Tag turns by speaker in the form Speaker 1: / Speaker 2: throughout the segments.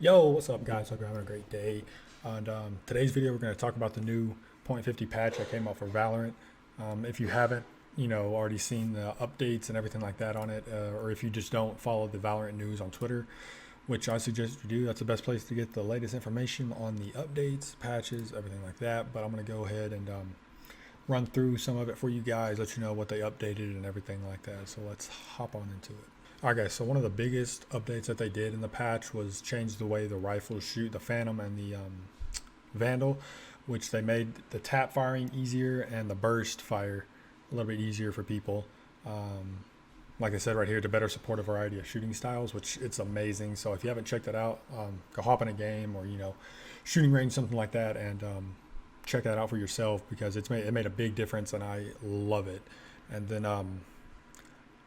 Speaker 1: Yo, what's up, guys? Hope you're having a great day. And today's video, we're going to talk about the new .50 patch that came out for Valorant. If you haven't, already seen the updates and everything like that on it, or if you just don't follow the Valorant news on Twitter, which I suggest you do, that's the best place to get the latest information on the updates, patches, everything like that. But I'm going to go ahead and run through some of it for you guys, let you know what they updated and everything like that. So let's hop on into it. Alright guys, so one of the biggest updates that they did in the patch was change the way the rifles shoot, the Phantom and the Vandal, which they made the tap firing easier and the burst fire a little bit easier for people. Like I said right here, to better support a variety of shooting styles, which it's amazing. So if you haven't checked it out, go hop in a game or shooting range, something like that, and check that out for yourself because it made a big difference and I love it. And then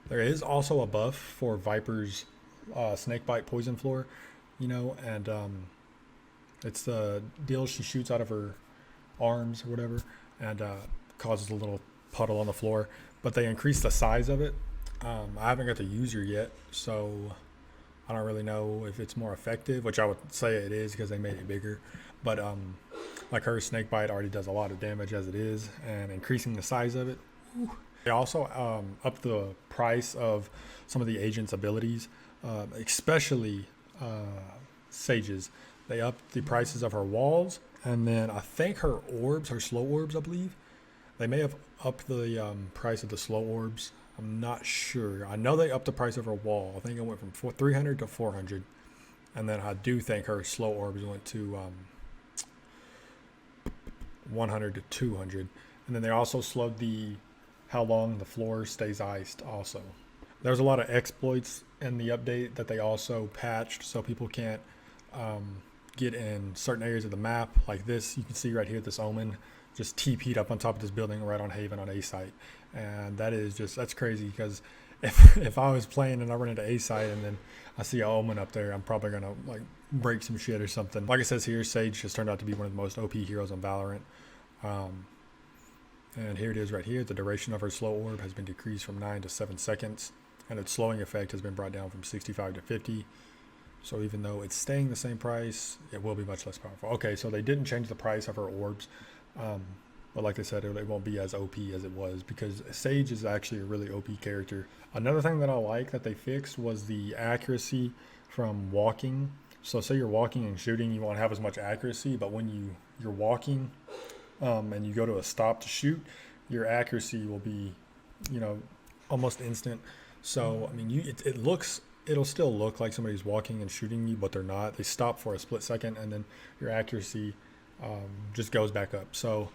Speaker 1: there is also a buff for Viper's snakebite poison floor, and it's the deal she shoots out of her arms or whatever, and causes a little puddle on the floor. But they increased the size of it. I haven't got to use her yet, so I don't really know if it's more effective, which I would say it is because they made it bigger. But like her snakebite already does a lot of damage as it is, and increasing the size of it. Whew. They also upped the price of some of the agents' abilities, especially Sage's. They upped the prices of her walls, and then I think her orbs, her slow orbs, I believe. They may have upped the price of the slow orbs. I'm not sure. I know they upped the price of her wall. I think it went from 300 to 400. And then I do think her slow orbs went to 100 to 200. And then they also slowed how long the floor stays iced also. There's a lot of exploits in the update that they also patched so people can't get in certain areas of the map like this. You can see right here this Omen just TP'd up on top of this building right on Haven on A site. And that's crazy because if I was playing and I run into A site and then I see an Omen up there, I'm probably going to like break some shit or something. Like it says here, Sage has turned out to be one of the most OP heroes on Valorant. And here it is right here. The duration of her slow orb has been decreased from 9 to 7 seconds. And its slowing effect has been brought down from 65 to 50. So even though it's staying the same price, it will be much less powerful. Okay, so they didn't change the price of her orbs. But like I said, it won't be as OP as it was because Sage is actually a really OP character. Another thing that I like that they fixed was the accuracy from walking. So say you're walking and shooting, you won't have as much accuracy, but when you're walking and you go to a stop to shoot, your accuracy will be, almost instant. So, I mean, it'll still look like somebody's walking and shooting you, but they're not. They stop for a split second and then your accuracy just goes back up. So,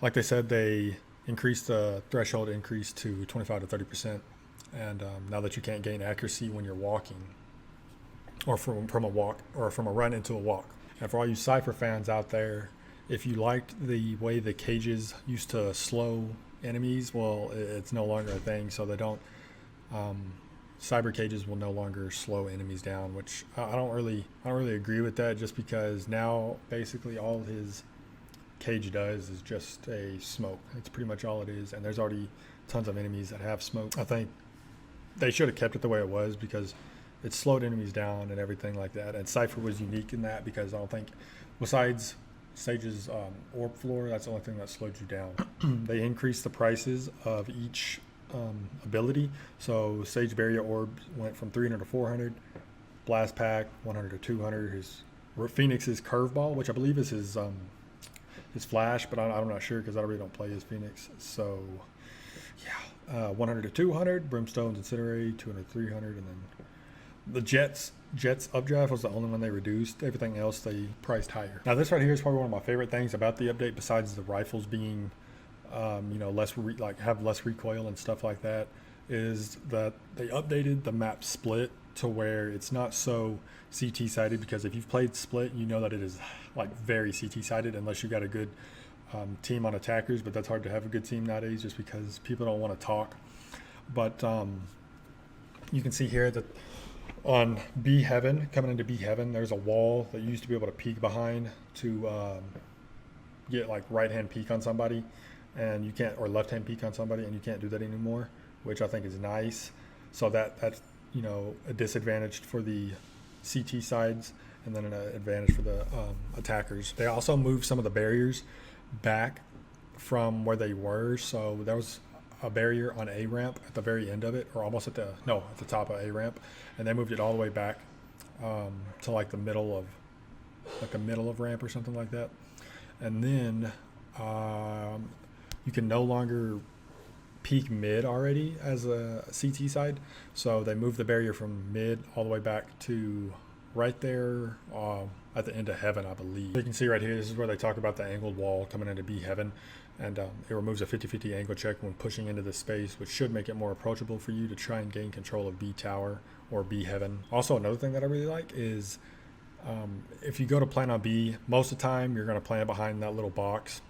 Speaker 1: like they said, they increased the threshold increase to 25 to 30%. And now that you can't gain accuracy when you're walking or from a walk or from a run into a walk. And for all you Cypher fans out there, if you liked the way the cages used to slow enemies, well, it's no longer a thing. So they don't. Cyber cages will no longer slow enemies down, which I don't really agree with that. Just because now basically all his cage does is just a smoke. It's pretty much all it is, and there's already tons of enemies that have smoke. I think they should have kept it the way it was because it slowed enemies down and everything like that. And Cypher was unique in that because I don't think, besides Sage's orb floor, that's the only thing that slowed you down. They increased the prices of each ability. So Sage Barrier Orb went from 300 to 400, Blast Pack 100 to 200, his Phoenix's Curveball, which I believe is his flash, but I'm not sure because I really don't play as Phoenix. So yeah, 100 to 200, Brimstone's Incinerary 200 to 300, and then the Jets updraft was the only one they reduced. Everything else they priced higher. Now this right here is probably one of my favorite things about the update, besides the rifles being have less recoil and stuff like that, is that they updated the map split to where it's not so CT sided, because if you've played split, you know that it is like very CT sided unless you got a good team on attackers, but that's hard to have a good team nowadays just because people don't want to talk. But you can see here that on B Heaven, coming into B Heaven, there's a wall that you used to be able to peek behind to get like right hand peek on somebody, and you can't, or left hand peek on somebody, and you can't do that anymore, which I think is nice. So that's a disadvantage for the CT sides, and then an advantage for the attackers. They also moved some of the barriers back from where they were. So there was a barrier on A ramp at the very end of it, or almost at the top of A ramp, and they moved it all the way back to like the middle of ramp or something like that. And then you can no longer peak mid already as a CT side, so they moved the barrier from mid all the way back to right there at the end of heaven, I believe. You can see right here, this is where they talk about the angled wall coming into B heaven, and it removes a 50-50 angle check when pushing into the space, which should make it more approachable for you to try and gain control of B tower or B heaven. Also, another thing that I really like is if you go to plant on B, most of the time you're going to plant behind that little box.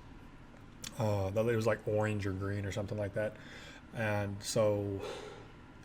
Speaker 1: It was like orange or green or something like that. And so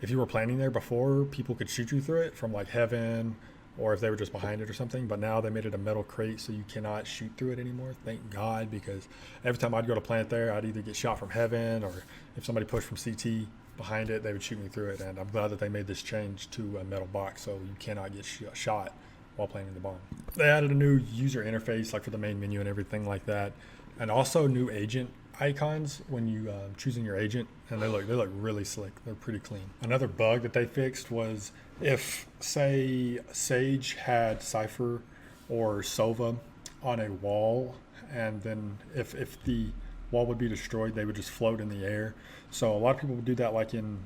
Speaker 1: if you were planting there before, people could shoot you through it from like heaven, or if they were just behind it or something. But now they made it a metal crate, so you cannot shoot through it anymore. Thank God, because every time I'd go to plant there, I'd either get shot from heaven, or if somebody pushed from CT behind it, they would shoot me through it. And I'm glad that they made this change to a metal box, so you cannot get shot while planting the bomb. They added a new user interface, like for the main menu and everything like that, and also new agent icons when you choosing your agent, and they look really slick. They're pretty clean. Another bug that they fixed was if, say, Sage had Cypher or Sova on a wall, and then if the wall would be destroyed, they would just float in the air. So a lot of people would do that, like in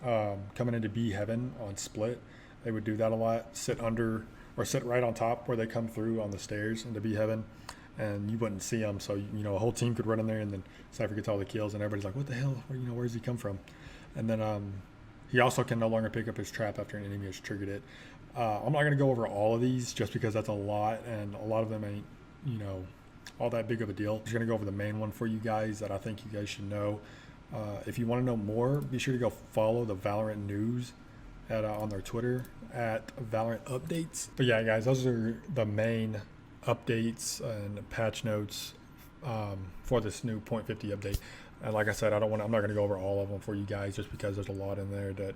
Speaker 1: coming into B heaven on split. They would do that a lot, sit under or sit right on top where they come through on the stairs into B heaven, and you wouldn't see them. So a whole team could run in there, and then Cypher gets all the kills, and everybody's like, what the hell, where's he come from? And then he also can no longer pick up his trap after an enemy has triggered it. I'm not going to go over all of these just because that's a lot, and a lot of them ain't all that big of a deal. I'm just going to go over the main one for you guys that I think you guys should know. If you want to know more, be sure to go follow the Valorant news on their Twitter at Valorant Updates. But yeah, guys, those are the main updates and patch notes for this new .50 update. And like I said, I'm not going to go over all of them for you guys just because there's a lot in there that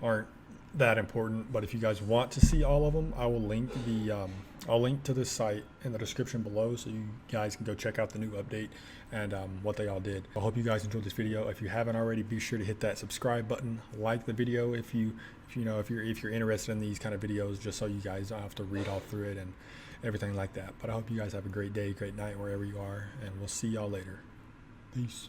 Speaker 1: aren't that important. But if you guys want to see all of them, I will link I'll link to this site in the description below, so you guys can go check out the new update and what they all did. I hope you guys enjoyed this video. If you haven't already, be sure to hit that subscribe button, like the video if you're interested in these kind of videos, just so you guys don't have to read all through it and everything like that. But I hope you guys have a great day, great night, wherever you are, and we'll see y'all later. Peace.